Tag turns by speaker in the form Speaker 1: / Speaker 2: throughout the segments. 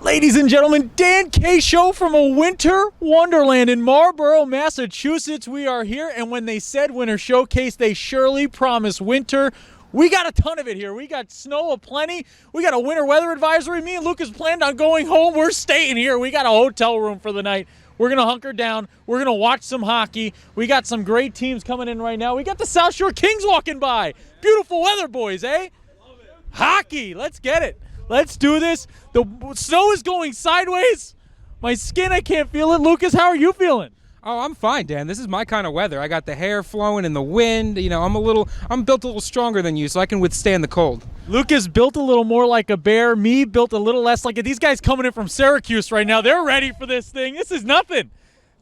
Speaker 1: Ladies and gentlemen, Dan K. Show from a winter wonderland in Marlboro, Massachusetts. We are here, and when they said Winter Showcase, they surely promised winter. We got a ton of it here. We got snow aplenty. We got a winter weather advisory. Me and Lucas planned on going home. We're staying here. We got a hotel room for the night. We're going to hunker down. We're going to watch some hockey. We got some great teams coming in right now. We got the South Shore Kings walking by. Beautiful weather, boys, eh? Love it. Hockey. Let's get it. Let's do this. The snow is going sideways. My skin, I can't feel it. Lucas, how are you feeling?
Speaker 2: Oh, I'm fine, Dan. This is my kind of weather. I got the hair flowing in the wind. You know, I'm built a little stronger than you, so I can withstand the cold.
Speaker 1: Lucas built a little more like a bear. Me built a little less like it. These guys coming in from Syracuse right now. They're ready for this thing. This is nothing.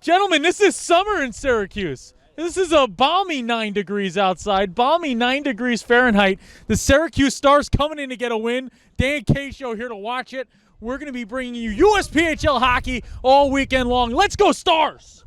Speaker 1: Gentlemen, this is summer in Syracuse. This is a balmy 9 degrees outside, balmy 9 degrees Fahrenheit. The Syracuse Stars coming in to get a win. Dan K. Show here to watch it. We're going to be bringing you USPHL hockey all weekend long. Let's go Stars!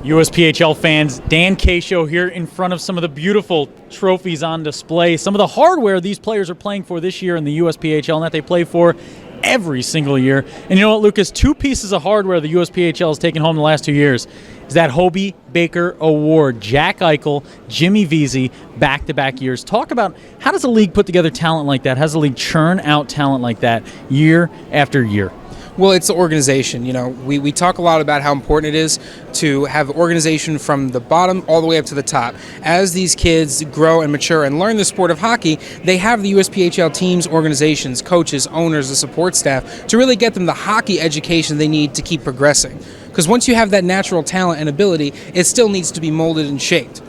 Speaker 1: USPHL fans, Dan K. Show here in front of some of the beautiful trophies on display. Some of the hardware these players are playing for this year in the USPHL and that they play for every single year. And you know what, Lucas? 2 pieces of hardware the USPHL has taken home the last 2 years is that Hobie Baker Award. Jack Eichel, Jimmy Vesey, back-to-back years. Talk about how does a league put together talent like that? How does a league churn out talent like that year after year?
Speaker 2: Well, it's the organization. You know, we talk a lot about how important it is to have organization from the bottom all the way up to the top. As these kids grow and mature and learn the sport of hockey, they have the USPHL teams, organizations, coaches, owners, the support staff to really get them the hockey education they need to keep progressing. Because once you have that natural talent and ability, it still needs to be molded and shaped.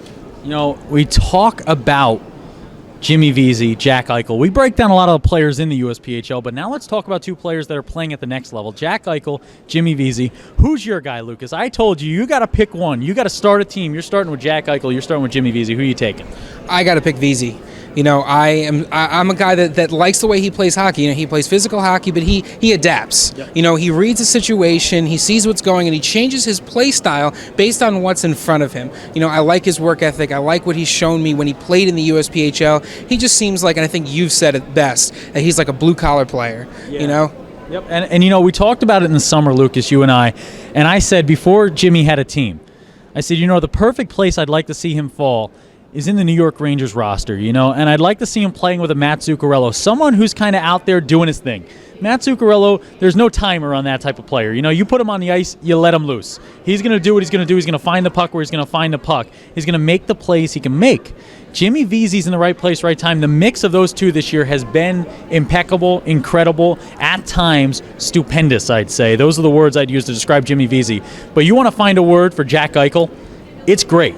Speaker 1: You know, we talk about Jimmy Vesey, Jack Eichel. We break down a lot of the players in the USPHL, but now let's talk about 2 players that are playing at the next level. Jack Eichel, Jimmy Vesey. Who's your guy, Lucas? I told you, you got to pick one. You got to start a team. You're starting with Jack Eichel. You're starting with Jimmy Vesey. Who are you taking?
Speaker 2: I got to pick Vesey. You know, I'm a guy that likes the way he plays hockey. You know, he plays physical hockey, but he adapts. Yep. You know, he reads a situation, he sees what's going, and he changes his play style based on what's in front of him. You know, I like his work ethic. I like what he's shown me when he played in the USPHL. He just seems like, and I think you've said it best, that he's like a blue-collar player, yeah. You know?
Speaker 1: Yep, and you know, we talked about it in the summer, Lucas, you and I said before Jimmy had a team, I said, you know, the perfect place I'd like to see him fall is in the New York Rangers roster, you know, and I'd like to see him playing with a Matt Zuccarello, someone who's kind of out there doing his thing. Matt Zuccarello, there's no timer on that type of player. You know, you put him on the ice, you let him loose. He's going to do what he's going to do. He's going to find the puck where he's going to find the puck. He's going to make the plays he can make. Jimmy Vesey's in the right place, right time. The mix of those 2 this year has been impeccable, incredible, at times stupendous, I'd say. Those are the words I'd use to describe Jimmy Vesey. But you want to find a word for Jack Eichel? It's great.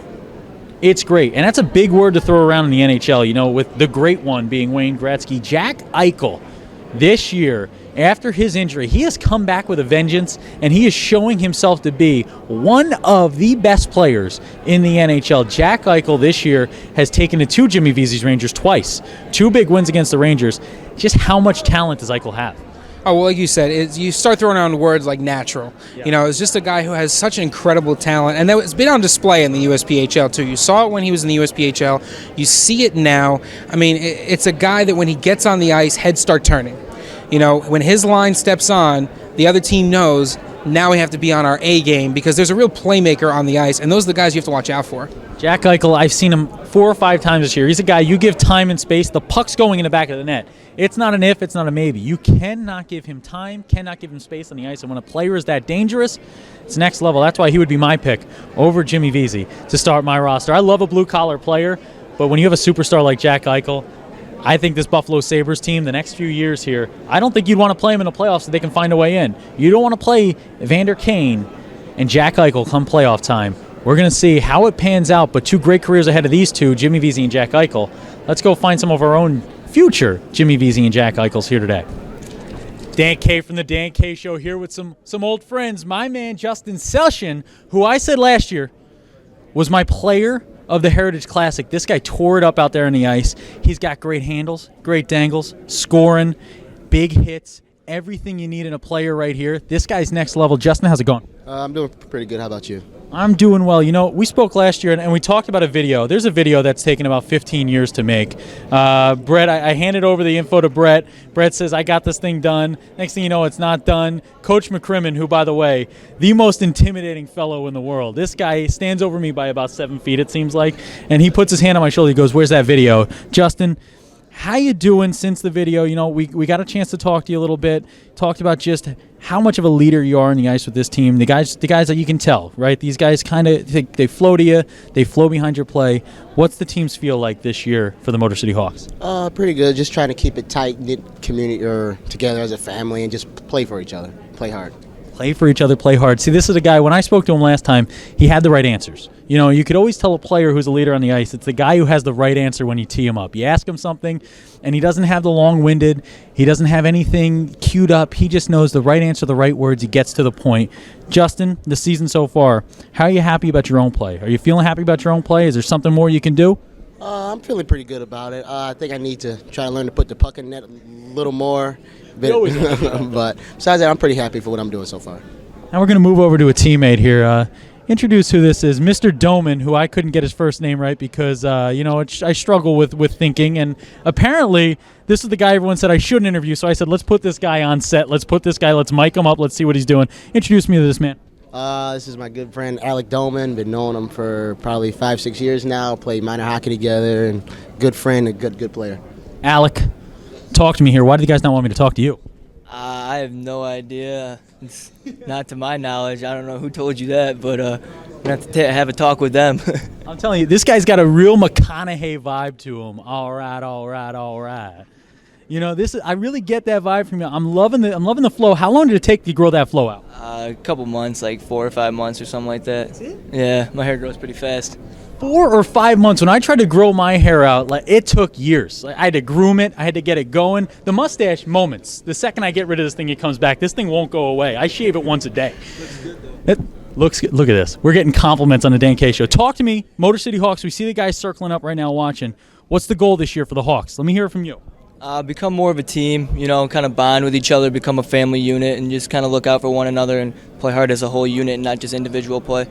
Speaker 1: It's great, and that's a big word to throw around in the NHL, you know, with the great one being Wayne Gretzky. Jack Eichel, this year, after his injury, he has come back with a vengeance, and he is showing himself to be one of the best players in the NHL. Jack Eichel this year has taken it to Jimmy Vesey's Rangers twice. 2 big wins against the Rangers. Just how much talent does Eichel have?
Speaker 2: Oh, well, like you said, you start throwing around words like natural. Yeah. You know, it's just a guy who has such incredible talent, and that has been on display in the USPHL, too. You saw it when he was in the USPHL. You see it now. I mean, it's a guy that when he gets on the ice, heads start turning. You know, when his line steps on, the other team knows now we have to be on our A game because there's a real playmaker on the ice, and those are the guys you have to watch out for.
Speaker 1: Jack Eichel, I've seen him 4 or 5 times this year. He's a guy, you give time and space, the puck's going in the back of the net. It's not an if, it's not a maybe. You cannot give him time, cannot give him space on the ice. And when a player is that dangerous, it's next level. That's why he would be my pick over Jimmy Vesey to start my roster. I love a blue-collar player, but when you have a superstar like Jack Eichel, I think this Buffalo Sabres team, the next few years here, I don't think you'd want to play them in the playoffs so they can find a way in. You don't want to play Evander Kane and Jack Eichel come playoff time. We're going to see how it pans out, but 2 great careers ahead of these 2, Jimmy Vesey and Jack Eichel. Let's go find some of our own future Jimmy Vesey and Jack Eichels here today. Dan K from the Dan K Show here with some old friends. My man Justin Selchen, who I said last year was my player of the Heritage Classic. This guy tore it up out there on the ice. He's got great handles, great dangles, scoring, big hits, everything you need in a player right here. This guy's next level. Justin, how's it going?
Speaker 3: I'm doing pretty good. How about you?
Speaker 1: I'm doing well. You know, we spoke last year, and we talked about a video. There's a video that's taken about 15 years to make. Brett, I handed over the info to Brett. Brett says, I got this thing done. Next thing you know, it's not done. Coach McCrimmon, who, by the way, the most intimidating fellow in the world. This guy stands over me by about 7 feet, it seems like, and he puts his hand on my shoulder. He goes, where's that video? Justin, how you doing since the video? You know, we got a chance to talk to you a little bit. Talked about just how much of a leader you are on the ice with this team. The guys that you can tell, right? These guys kind of they flow to you. They flow behind your play. What's the team's feel like this year for the Motor City Hawks?
Speaker 3: Pretty good. Just trying to keep it tight, knit community or together as a family, and just play for each other. Play hard.
Speaker 1: Play for each other, play hard. See, this is a guy, when I spoke to him last time, he had the right answers. You know, you could always tell a player who's a leader on the ice, it's the guy who has the right answer when you tee him up. You ask him something, and he doesn't have the long-winded, he doesn't have anything queued up, he just knows the right answer, the right words, he gets to the point. Justin, the season so far, how are you happy about your own play? Are you feeling happy about your own play? Is there something more you can do?
Speaker 3: I'm feeling pretty good about it. I think I need to try to learn to put the puck in net a little more. But besides that, I'm pretty happy for what I'm doing so far.
Speaker 1: Now we're going to move over to a teammate here. Introduce who this is, Mr. Doman, who I couldn't get his first name right because, you know, I struggle with thinking. And apparently this is the guy everyone said I shouldn't interview. So I said, let's put this guy on set. Let's mic him up. Let's see what he's doing. Introduce me to this man.
Speaker 3: This is my good friend, Alec Doman. Been knowing him for probably 5-6 years now. Played minor hockey together, and good friend, a good player.
Speaker 1: Alec, talk to me here. Why do you guys not want me to talk to you?
Speaker 4: I have no idea. It's not to my knowledge. I don't know who told you that, but I'm going to have a talk with them.
Speaker 1: I'm telling you, this guy's got a real McConaughey vibe to him. All right. You know, I really get that vibe from you. I'm loving the flow. How long did it take to grow that flow out?
Speaker 4: A couple months, like 4 or 5 months or something like that.
Speaker 1: That's it?
Speaker 4: Yeah, my hair grows pretty fast.
Speaker 1: 4 or 5 months. When I tried to grow my hair out, like it took years. Like, I had to groom it. I had to get it going. The mustache, moments. The second I get rid of this thing, it comes back. This thing won't go away. I shave it once a day. Looks good, though. It looks good. Look at this. We're getting compliments on the Dan K Show. Talk to me, Motor City Hawks. We see the guys circling up right now watching. What's the goal this year for the Hawks? Let me hear it from you.
Speaker 4: Become more of a team, you know, kind of bond with each other, become a family unit, and just kind of look out for one another and play hard as a whole unit and not just individual play.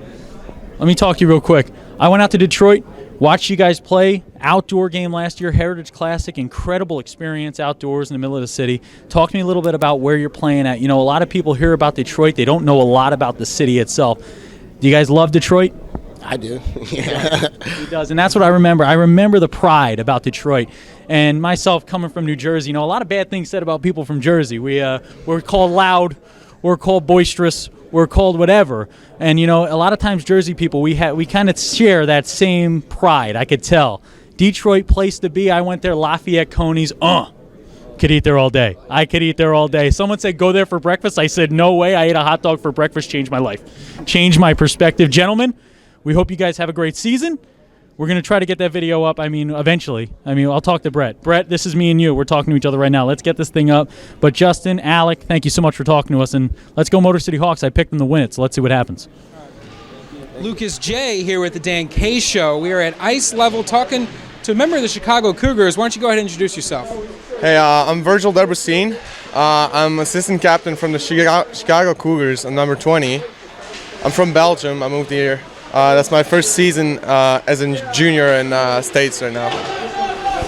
Speaker 1: Let me talk to you real quick. I went out to Detroit, watched you guys play. Outdoor game last year, Heritage Classic, incredible experience outdoors in the middle of the city. Talk to me a little bit about where you're playing at. You know, a lot of people hear about Detroit. They don't know a lot about the city itself. Do you guys love Detroit?
Speaker 3: I do. Yeah.
Speaker 1: He does, and that's what I remember. I remember the pride about Detroit. And myself coming from New Jersey, you know, a lot of bad things said about people from Jersey. We're called loud, we're called boisterous, we're called whatever. And, you know, a lot of times Jersey people, we kind of share that same pride, I could tell. Detroit, place to be. I went there, Lafayette, Coney's, could eat there all day. I could eat there all day. Someone said, go there for breakfast. I said, no way. I ate a hot dog for breakfast, changed my life. Changed my perspective. Gentlemen, we hope you guys have a great season. We're going to try to get that video up, eventually. I'll talk to Brett. Brett, this is me and you. We're talking to each other right now. Let's get this thing up. But Justin, Alec, thank you so much for talking to us. And let's go Motor City Hawks. I picked them to win it, so let's see what happens.
Speaker 2: Lucas J. here with the Dan K Show. We are at ice level talking to a member of the Chicago Cougars. Why don't you go ahead and introduce yourself?
Speaker 5: Hey, I'm Virgil Debrasine. I'm assistant captain from the Chicago Cougars. I'm number 20. I'm from Belgium. I moved here. That's my first season as a junior in States right now.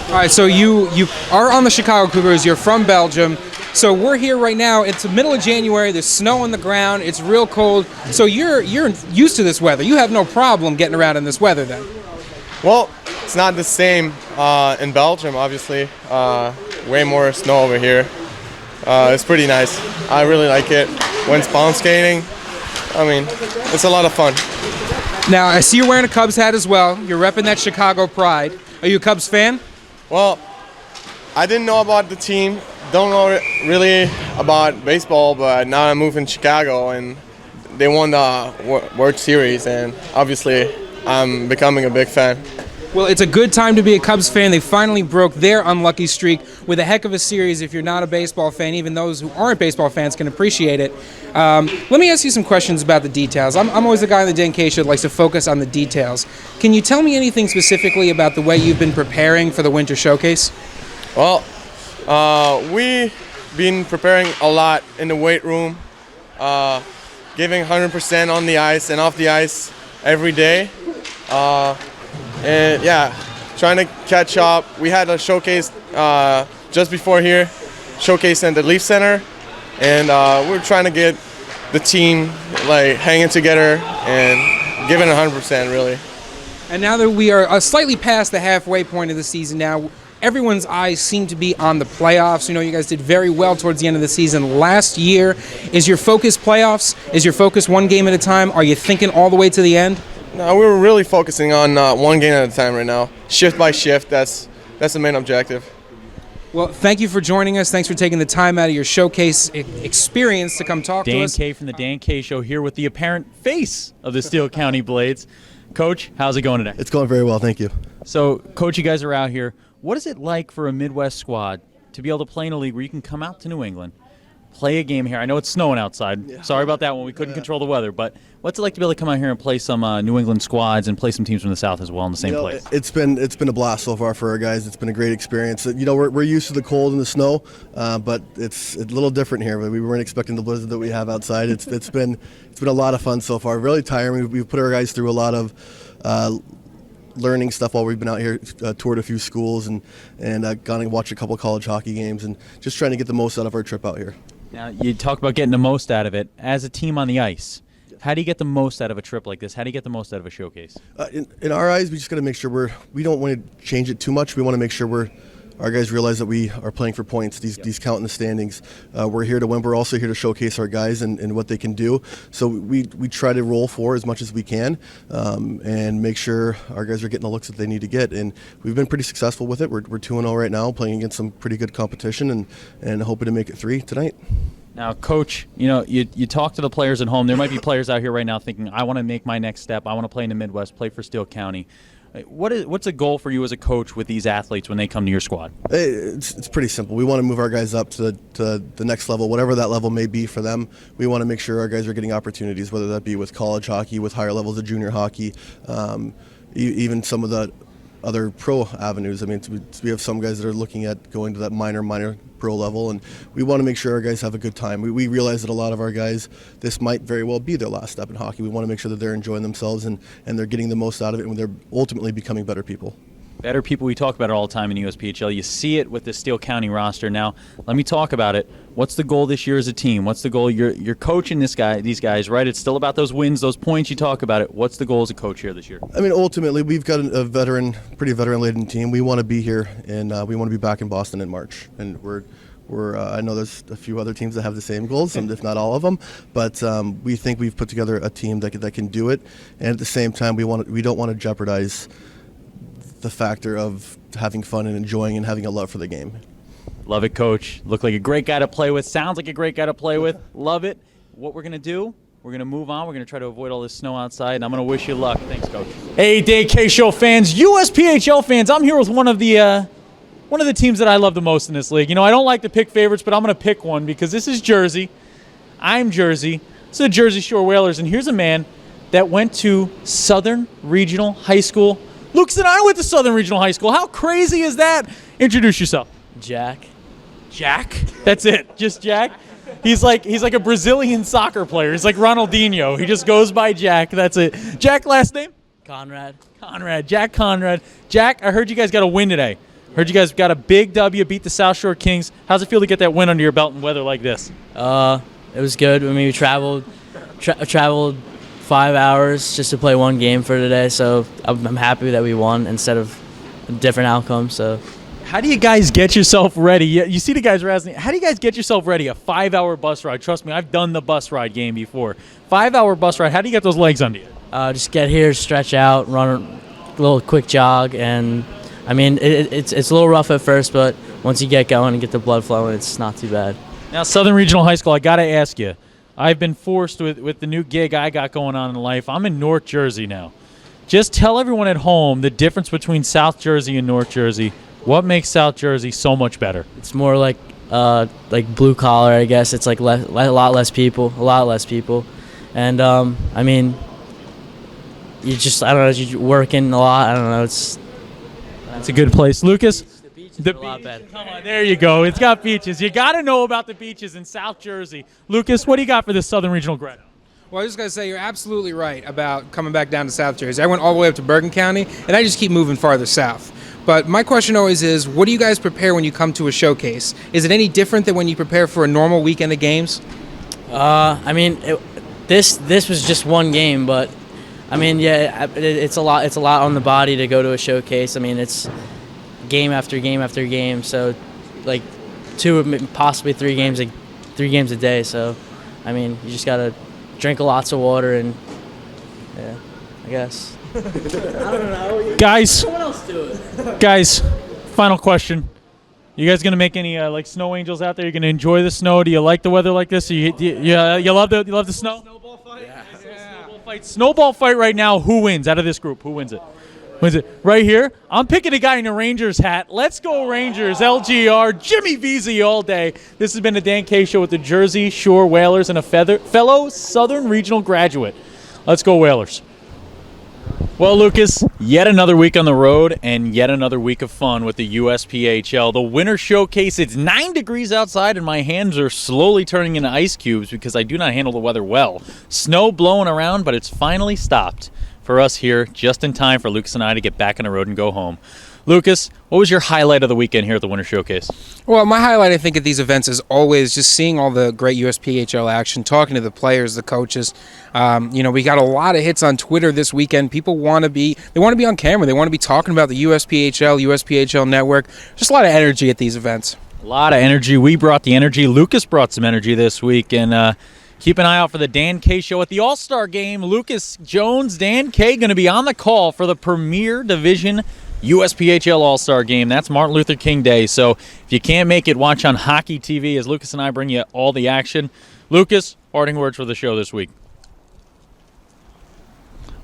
Speaker 2: All right, so you are on the Chicago Cougars. You're from Belgium. So we're here right now. It's the middle of January. There's snow on the ground. It's real cold. So you're used to this weather. You have no problem getting around in this weather then.
Speaker 5: Well, it's not the same in Belgium, obviously. Way more snow over here. It's pretty nice. I really like it. When spawn skating, it's a lot of fun.
Speaker 2: Now, I see you're wearing a Cubs hat as well. You're repping that Chicago pride. Are you a Cubs fan?
Speaker 5: Well, I didn't know about the team. Don't know really about baseball, but now I moved in Chicago, and they won the World Series, and obviously I'm becoming a big fan.
Speaker 2: Well, it's a good time to be a Cubs fan. They finally broke their unlucky streak with a heck of a series. If you're not a baseball fan, even those who aren't baseball fans can appreciate it. Let me ask you some questions about the details. I'm always the guy on the Dan K Show that likes to focus on the details. Can you tell me anything specifically about the way you've been preparing for the Winter Showcase?
Speaker 5: Well, we've been preparing a lot in the weight room, giving 100% on the ice and off the ice every day. And yeah, trying to catch up. We had a showcase just before here, showcase in the Leaf Center, and we're trying to get the team like hanging together and giving 100% really.
Speaker 2: And now that we are slightly past the halfway point of the season now, everyone's eyes seem to be on the playoffs. You know, you guys did very well towards the end of the season last year. Is your focus playoffs? Is your focus one game at a time? Are you thinking all the way to the end?
Speaker 5: No, we're really focusing on one game at a time right now, shift by shift. That's the main objective.
Speaker 2: Well, thank you for joining us. Thanks for taking the time out of your showcase experience to come talk to us.
Speaker 1: Dan K from the Dan K Show here with the apparent face of the Steele County Blades. Coach, how's it going today?
Speaker 6: It's going very well, thank you.
Speaker 1: So, Coach, you guys are out here. What is it like for a Midwest squad to be able to play in a league where you can come out to New England, play a game here? I know it's snowing outside. Yeah. Sorry about that one. We couldn't control the weather. But what's it like to be able to come out here and play some New England squads and play some teams from the South as well in the same place?
Speaker 6: It's been a blast so far for our guys. It's been a great experience. You know, we're used to the cold and the snow, but it's a little different here. We weren't expecting the blizzard that we have outside. It's been a lot of fun so far. Really tiring. We've put our guys through a lot of learning stuff while we've been out here, toured a few schools and gone and watched a couple college hockey games and just trying to get the most out of our trip out here.
Speaker 1: Now, you talk about getting the most out of it. As a team on the ice, how do you get the most out of a trip like this? How do you get the most out of a showcase?
Speaker 6: In our eyes, we just got to make sure we don't want to change it too much. We want to make sure our guys realize that we are playing for points. These count in the standings. We're here to win. We're also here to showcase our guys and what they can do. So we try to roll for as much as we can and make sure our guys are getting the looks that they need to get. And we've been pretty successful with it. We're 2-0 right now, playing against some pretty good competition and hoping to make it 3 tonight.
Speaker 1: Now, Coach, you know, you talk to the players at home. There might be players out here right now thinking, I want to make my next step. I want to play in the Midwest, play for Steele County. What's a goal for you as a coach with these athletes when they come to your squad?
Speaker 6: It's pretty simple. We want to move our guys up to the next level, whatever that level may be for them. We want to make sure our guys are getting opportunities, whether that be with college hockey, with higher levels of junior hockey, even some of the other pro avenues. I mean, we have some guys that are looking at going to that minor pro level, and we want to make sure our guys have a good time. We realize that a lot of our guys, this might very well be their last step in hockey. We want to make sure that they're enjoying themselves and they're getting the most out of it, and they're ultimately becoming better people.
Speaker 1: Better people, we talk about it all the time in USPHL. You see it with the Steele County roster. Now, let me talk about it. What's the goal this year as a team? What's the goal? You're coaching these guys, right? It's still about those wins, those points. You talk about it. What's the goal as a coach here this year?
Speaker 6: I mean, ultimately, we've got a pretty veteran-laden team. We want to be here, and we want to be back in Boston in March. And I know there's a few other teams that have the same goals, if not all of them, but we think we've put together a team that can do it. And at the same time, we don't want to jeopardize the factor of having fun and enjoying and having a love for the game.
Speaker 1: Love it, Coach. Look like a great guy to play with. Sounds like a great guy to play with. Love it. What we're going to do, we're going to move on. We're going to try to avoid all this snow outside, and I'm going to wish you luck. Thanks, Coach. Hey, Dan K Show fans, USPHL fans, I'm here with one of the teams that I love the most in this league. You know, I don't like to pick favorites, but I'm going to pick one because this is Jersey. I'm Jersey. This is the Jersey Shore Whalers, and here's a man that went to Southern Regional High School. Lucas and I went to Southern Regional High School. How crazy is that? Introduce yourself.
Speaker 7: Jack.
Speaker 1: Jack? That's it. Just Jack? He's like a Brazilian soccer player. He's like Ronaldinho. He just goes by Jack. That's it. Jack, last name?
Speaker 7: Conrad.
Speaker 1: Jack Conrad. Jack, I heard you guys got a win today. Heard you guys got a big W, beat the South Shore Kings. How's it feel to get that win under your belt in weather like this?
Speaker 7: It was good. I mean, we traveled 5 hours just to play one game for today, so I'm happy that we won instead of a different outcome. So,
Speaker 1: how do you guys get yourself ready? You see the guys are asking, how do you guys get yourself ready? A 5-hour bus ride. Trust me, I've done the bus ride game before. 5-hour bus ride. How do you get those legs under you?
Speaker 7: Just get here, stretch out, run a little quick jog, and I mean it's a little rough at first, but once you get going and get the blood flowing, it's not too bad.
Speaker 1: Now, Southern Regional High School, I got to ask you. I've been forced with the new gig I got going on in life. I'm in North Jersey now. Just tell everyone at home the difference between South Jersey and North Jersey. What makes South Jersey so much better?
Speaker 7: It's more like blue collar, I guess. It's like a lot less people, and I mean, you just I don't know, you're working a lot. I don't know. It's
Speaker 1: a good place, Lucas.
Speaker 7: The beaches are a lot better.
Speaker 1: Come on, there you go. It's got beaches. You got to know about the beaches in South Jersey. Lucas, what do you got for this Southern Regional grad?
Speaker 2: Well, I just got to say, you're absolutely right about coming back down to South Jersey. I went all the way up to Bergen County, and I just keep moving farther south. But my question always is, what do you guys prepare when you come to a showcase? Is it any different than when you prepare for a normal weekend of games?
Speaker 7: I mean, this was just one game, but I mean, yeah, it's a lot. It's a lot on the body to go to a showcase. I mean, it's game after game after game. So, like, 2, possibly 3 games a day. So, I mean, you just gotta drink lots of water and yeah, I guess. I don't know.
Speaker 1: Guys,
Speaker 7: Someone else do it.
Speaker 1: Guys, final question. You guys gonna make any like snow angels out there? You gonna enjoy the snow? Do you like the weather like this? You love the snow? Snowball fight. Yeah. Snowball fight right now. Who wins out of this group? Who wins it? Wins it right here? I'm picking a guy in a Rangers hat. Let's go Rangers. LGR. Jimmy Veazey all day. This has been the Dan K Show with the Jersey Shore Whalers and a fellow Southern Regional graduate. Let's go Whalers. Well, Lucas, yet another week on the road and yet another week of fun with the USPHL. The Winter Showcase, it's 9 degrees outside and my hands are slowly turning into ice cubes because I do not handle the weather well. Snow blowing around, but it's finally stopped for us here just in time for Lucas and I to get back on the road and go home. Lucas, what was your highlight of the weekend here at the Winter Showcase?
Speaker 2: Well, my highlight, I think, at these events is always just seeing all the great USPHL action, talking to the players, the coaches. We got a lot of hits on Twitter this weekend. People want to be on camera. They want to be talking about the USPHL Network. Just a lot of energy at these events.
Speaker 1: A lot of energy. We brought the energy. Lucas brought some energy this week. And keep an eye out for the Dan K Show at the All-Star Game. Lucas Jones, Dan K, going to be on the call for the Premier Division USPHL All-Star Game. That's Martin Luther King Day. So if you can't make it, watch on Hockey TV as Lucas and I bring you all the action. Lucas, parting words for the show this week.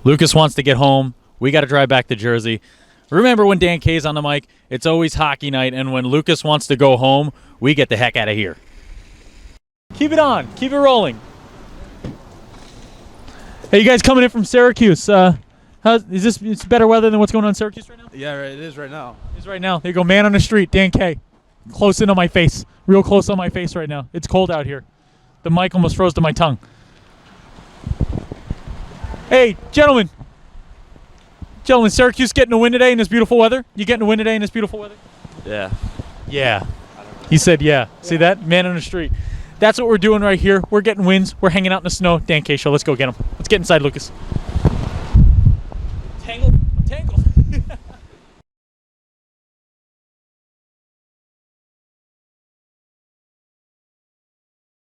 Speaker 1: Lucas wants to get home. We got to drive back to Jersey. Remember, when Dan K's on the mic, it's always hockey night, and when Lucas wants to go home, we get the heck out of here. Keep it on. Keep it rolling. Hey, you guys coming in from Syracuse. Is this it's better weather than what's going on in Syracuse right now?
Speaker 8: Yeah, right, it is right now.
Speaker 1: It is right now. There you go, man on the street, Dan K. Close in on my face. Real close on my face right now. It's cold out here. The mic almost froze to my tongue. Hey, gentlemen. Gentlemen, Syracuse getting a win today in this beautiful weather? You getting a win today in this beautiful weather?
Speaker 8: Yeah.
Speaker 1: Yeah. He said yeah. See that? Man on the street. That's what we're doing right here. We're getting wins. We're hanging out in the snow. Dan K Show. Let's go get them. Let's get inside, Lucas. Tangled.